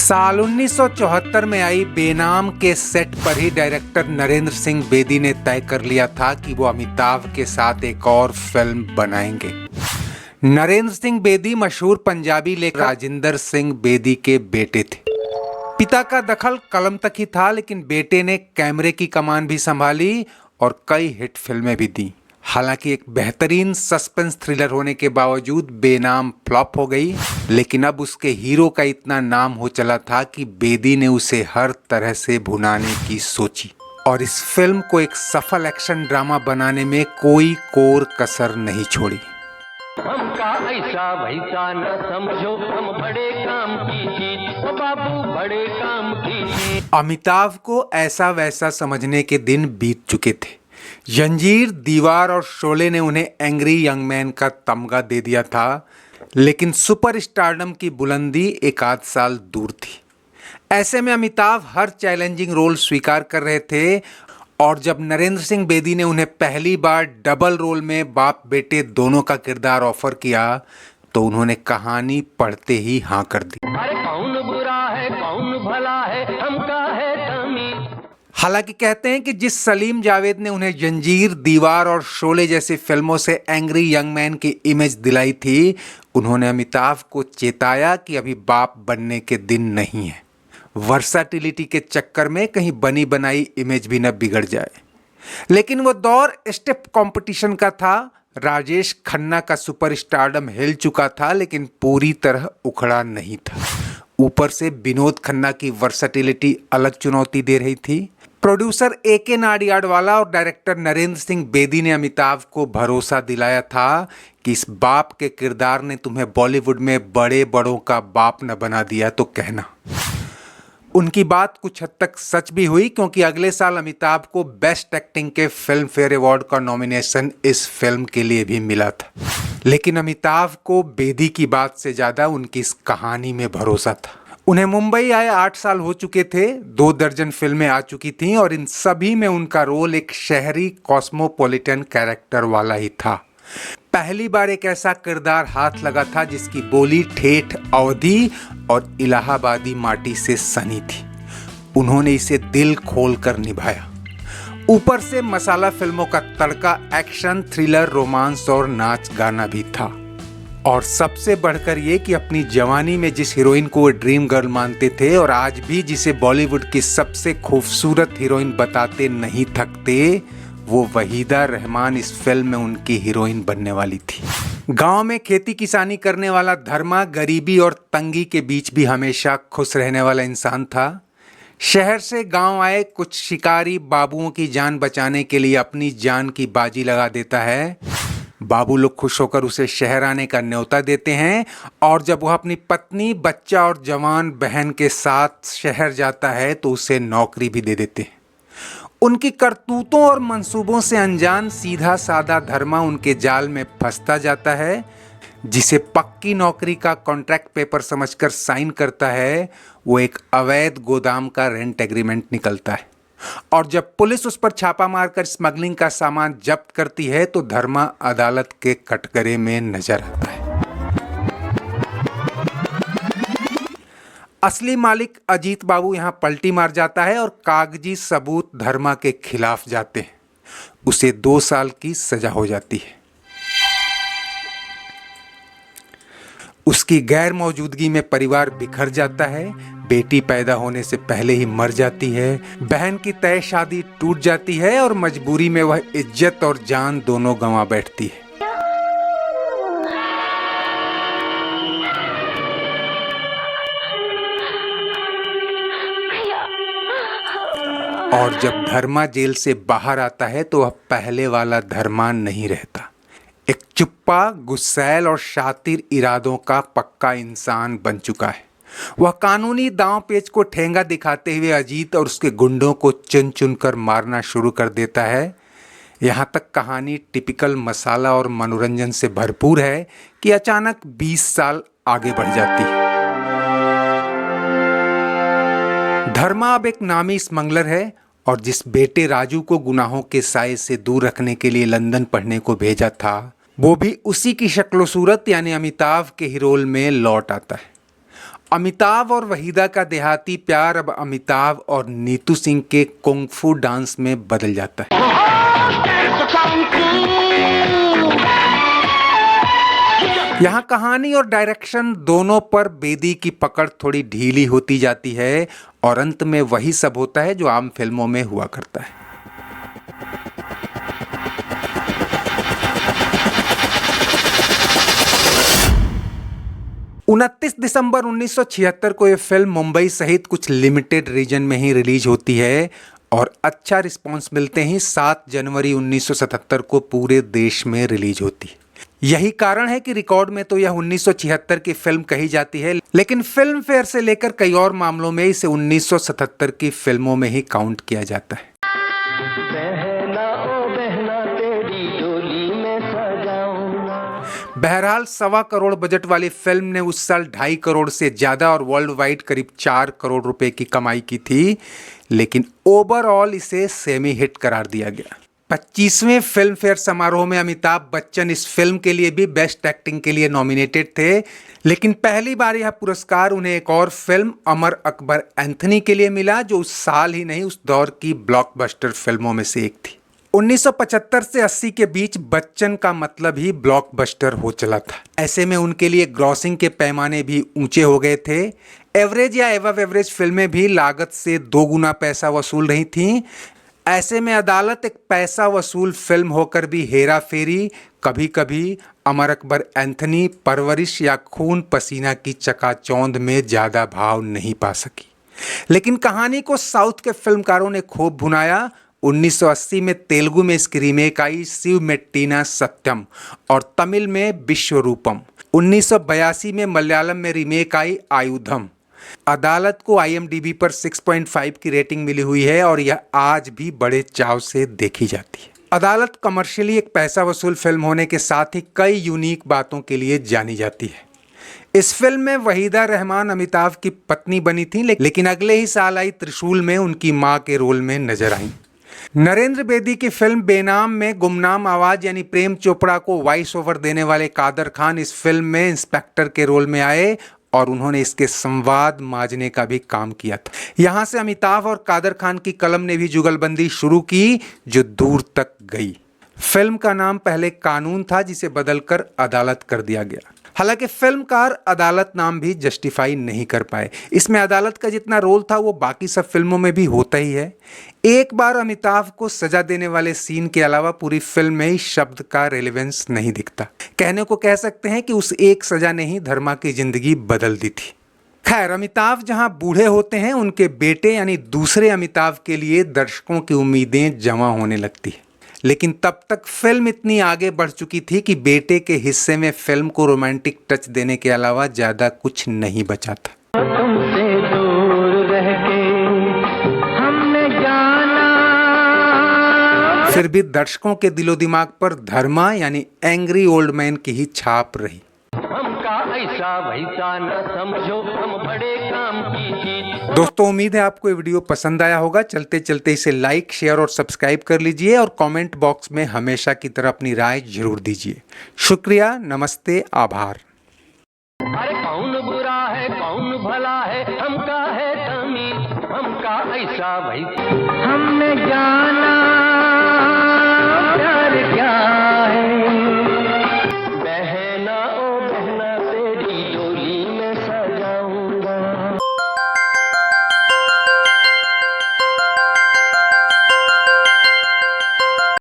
साल 1974 में आई बेनाम के सेट पर ही डायरेक्टर नरेंद्र सिंह बेदी ने तय कर लिया था कि वो अमिताभ के साथ एक और फिल्म बनाएंगे। नरेंद्र सिंह बेदी मशहूर पंजाबी लेखक राजिंदर सिंह बेदी के बेटे थे। पिता का दखल कलम तक ही था, लेकिन बेटे ने कैमरे की कमान भी संभाली और कई हिट फिल्में भी दी। हालांकि एक बेहतरीन सस्पेंस थ्रिलर होने के बावजूद बेनाम फ्लॉप हो गई, लेकिन अब उसके हीरो का इतना नाम हो चला था कि बेदी ने उसे हर तरह से भुनाने की सोची और इस फिल्म को एक सफल एक्शन ड्रामा बनाने में कोई कोर कसर नहीं छोड़ी। हमका ऐसा वैसा न समझो, हम बड़े काम की चीज, ओ बाबू बड़े काम की चीज। अमिताभ को ऐसा वैसा समझने के दिन बीत चुके थे। जंजीर, दीवार और शोले ने उन्हें एंग्री यंग मैन का तमगा दे दिया था, लेकिन सुपर स्टारडम की बुलंदी एक आध साल दूर थी। ऐसे में अमिताभ हर चैलेंजिंग रोल स्वीकार कर रहे थे और जब नरेंद्र सिंह बेदी ने उन्हें पहली बार डबल रोल में बाप बेटे दोनों का किरदार ऑफर किया तो उन्होंने कहानी पढ़ते ही हाँ कर दी। अरे कौन बुरा है कौन भला है, हमका है तमीज। हालांकि कहते हैं कि जिस सलीम जावेद ने उन्हें जंजीर, दीवार और शोले जैसी फिल्मों से एंग्री यंग मैन की इमेज दिलाई थी, उन्होंने अमिताभ को चेताया कि अभी बाप बनने के दिन नहीं है। वर्साटिलिटी के चक्कर में कहीं बनी बनाई इमेज भी न बिगड़ जाए। लेकिन वो दौर स्टेप कंपटीशन का था। राजेश खन्ना का सुपरस्टारडम हिल चुका था, लेकिन पूरी तरह उखड़ा नहीं था। ऊपर से विनोद खन्ना की वर्साटिलिटी अलग चुनौती दे रही थी। प्रोड्यूसर AK नाडियाडवाला और डायरेक्टर नरेंद्र सिंह बेदी ने अमिताभ को भरोसा दिलाया था कि इस बाप के किरदार ने तुम्हें बॉलीवुड में बड़े बड़ों का बाप न बना दिया तो कहना। उनकी बात कुछ हद तक सच भी हुई, क्योंकि अगले साल अमिताभ को बेस्ट एक्टिंग के फिल्म फेयर अवार्ड का नॉमिनेशन इस फिल्म के लिए भी मिला था। लेकिन अमिताभ को बेदी की बात से ज्यादा उनकी इस कहानी में भरोसा था। उन्हें मुंबई आए 8 साल हो चुके थे, 2 दर्जन फिल्में आ चुकी थीं और इन सभी में उनका रोल एक शहरी कॉस्मोपॉलिटन कैरेक्टर वाला ही था। पहली बार एक ऐसा किरदार हाथ लगा था जिसकी बोली ठेठ अवधी और इलाहाबादी माटी से सनी थी। उन्होंने इसे दिल खोलकर निभाया। ऊपर से मसाला फिल्मों का तड़का एक्शन, थ्रिलर, रोमांस और नाच गाना भी था। और सबसे बढ़कर ये कि अपनी जवानी में जिस हीरोइन को वो ड्रीम गर्ल मानते थे और आज भी जिसे बॉलीवुड की सबसे खूबसूरत हीरोइन बताते नहीं थकते, वो वहीदा रहमान इस फिल्म में उनकी हीरोइन बनने वाली थी। गांव में खेती किसानी करने वाला धर्मा गरीबी और तंगी के बीच भी हमेशा खुश रहने वाला इंसान था। शहर से गांव आए कुछ शिकारी बाबुओं की जान बचाने के लिए अपनी जान की बाजी लगा देता है। बाबू लोग खुश होकर उसे शहर आने का न्योता देते हैं और जब वह अपनी पत्नी, बच्चा और जवान बहन के साथ शहर जाता है तो उसे नौकरी भी दे देते हैं। उनकी करतूतों और मंसूबों से अनजान सीधा साधा धर्मा उनके जाल में फंसता जाता है। जिसे पक्की नौकरी का कॉन्ट्रैक्ट पेपर समझकर साइन करता है, वो एक अवैध गोदाम का रेंट एग्रीमेंट निकलता है और जब पुलिस उस पर छापा मारकर स्मगलिंग का सामान जब्त करती है तो धर्मा अदालत के कटघरे में नजर आता है। असली मालिक अजीत बाबू यहां पलटी मार जाता है और कागजी सबूत धर्मा के खिलाफ जाते हैं। उसे 2 साल की सजा हो जाती है। उसकी गैर मौजूदगी में परिवार बिखर जाता है। बेटी पैदा होने से पहले ही मर जाती है। बहन की तय शादी टूट जाती है और मजबूरी में वह इज्जत और जान दोनों गंवा बैठती है। और जब धर्मा जेल से बाहर आता है तो वह पहले वाला धर्मा नहीं रहता। एक चुप्पा, गुस्सैल और शातिर इरादों का पक्का इंसान बन चुका है। वह कानूनी दांव पेच को ठेंगा दिखाते हुए अजीत और उसके गुंडों को चुन चुन कर मारना शुरू कर देता है। यहाँ तक कहानी टिपिकल मसाला और मनोरंजन से भरपूर है कि अचानक 20 साल आगे बढ़ जाती है। धर्मा अब एक नामी स्मगलर है और जिस बेटे राजू को गुनाहों के साए से दूर रखने के लिए लंदन पढ़ने को भेजा था, वो भी उसी की शक्ल सूरत यानी अमिताभ के ही रोल में लौट आता है। अमिताभ और वहीदा का देहाती प्यार अब अमिताभ और नीतू सिंह के कुंग-फू डांस में बदल जाता है। यहाँ कहानी और डायरेक्शन दोनों पर बेदी की पकड़ थोड़ी ढीली होती जाती है और अंत में वही सब होता है जो आम फिल्मों में हुआ करता है। 29 दिसंबर 1976 को यह फिल्म मुंबई सहित कुछ लिमिटेड रीजन में ही रिलीज होती है और अच्छा रिस्पांस मिलते ही 7 जनवरी 1977 को पूरे देश में रिलीज होती है। यही कारण है कि रिकॉर्ड में तो यह 1976 की फिल्म कही जाती है, लेकिन फिल्म फेयर से लेकर कई और मामलों में इसे 1977 की फिल्मों में ही काउंट किया जाता है। बहरहाल 1.25 करोड़ बजट वाली फिल्म ने उस साल 2.5 करोड़ से ज्यादा और वर्ल्ड वाइड करीब 4 करोड़ रुपए की कमाई की थी, लेकिन ओवरऑल इसे सेमी हिट करार दिया गया। 25वें फिल्म फेयर समारोह में अमिताभ बच्चन इस फिल्म के लिए भी बेस्ट एक्टिंग के लिए नॉमिनेटेड थे, लेकिन पहली बार यह पुरस्कार उन्हें एक और फिल्म अमर अकबर एंथनी के लिए मिला, जो उस साल ही नहीं उस दौर की ब्लॉकबस्टर फिल्मों में से एक थी। 1975 से 80 के बीच बच्चन का मतलब ही ब्लॉकबस्टर हो चला था। ऐसे में उनके लिए ग्रॉसिंग के पैमाने भी ऊंचे हो गए थे। एवरेज या एवव एवरेज फिल्में भी लागत से 2 गुना पैसा वसूल रही थीं। ऐसे में अदालत एक पैसा वसूल फिल्म होकर भी हेरा फेरी, कभी कभी, अमर अकबर एंथनी, परवरिश या खून पसीना की चकाचौंध में ज्यादा भाव नहीं पा सकी। लेकिन कहानी को साउथ के फिल्मकारों ने खूब भुनाया। 1980 में तेलुगु में इसकी रीमेक आई शिव मेट्टिना सत्यम और तमिल में विश्वरूपम। 1982 में मलयालम में रीमेक आई आयुधम। अदालत को IMDb पर 6.5 की रेटिंग मिली हुई है और यह आज भी बड़े चाव से देखी जाती है। अदालत कमर्शियली एक पैसा वसूल फिल्म होने के साथ ही कई यूनिक बातों के लिए जानी जाती है। इस फिल्म में वहीदा रहमान अमिताभ की पत्नी बनी थी, लेकिन अगले ही साल आई त्रिशूल में उनकी मां के रोल में नजर आई। नरेंद्र बेदी की फिल्म बेनाम में गुमनाम आवाज यानी प्रेम चोपड़ा को वॉइस ओवर देने वाले कादर खान इस फिल्म में इंस्पेक्टर के रोल में आए और उन्होंने इसके संवाद मांझने का भी काम किया था। यहां से अमिताभ और कादर खान की कलम ने भी जुगलबंदी शुरू की, जो दूर तक गई। फिल्म का नाम पहले कानून था, जिसे बदलकर अदालत कर दिया गया। हालांकि फिल्मकार अदालत नाम भी जस्टिफाई नहीं कर पाए। इसमें अदालत का जितना रोल था वो बाकी सब फिल्मों में भी होता ही है। एक बार अमिताभ को सजा देने वाले सीन के अलावा पूरी फिल्म में ही शब्द का रेलेवेंस नहीं दिखता। कहने को कह सकते हैं कि उस एक सजा ने ही धर्मा की जिंदगी बदल दी थी। खैर, अमिताभ जहां बूढ़े होते हैं, उनके बेटे यानी दूसरे अमिताभ के लिए दर्शकों की उम्मीदें जमा होने लगती है। लेकिन तब तक फिल्म इतनी आगे बढ़ चुकी थी कि बेटे के हिस्से में फिल्म को रोमांटिक टच देने के अलावा ज्यादा कुछ नहीं बचा था। तुमसे दूर रह के हमने जाना। फिर भी दर्शकों के दिलो दिमाग पर धर्मा यानी एंग्री ओल्ड मैन की ही छाप रही। हमका ऐसा वैसा न समझो, हम बड़े काम की चीज। दोस्तों, उम्मीद है आपको ये वीडियो पसंद आया होगा। चलते चलते इसे लाइक, शेयर और सब्सक्राइब कर लीजिए और कमेंट बॉक्स में हमेशा की तरह अपनी राय जरूर दीजिए। शुक्रिया, नमस्ते, आभार। अरे कौन बुरा है कौन भला है, हमका है तमीज, हमका ऐसा वैसा हमने जाना प्यार क्या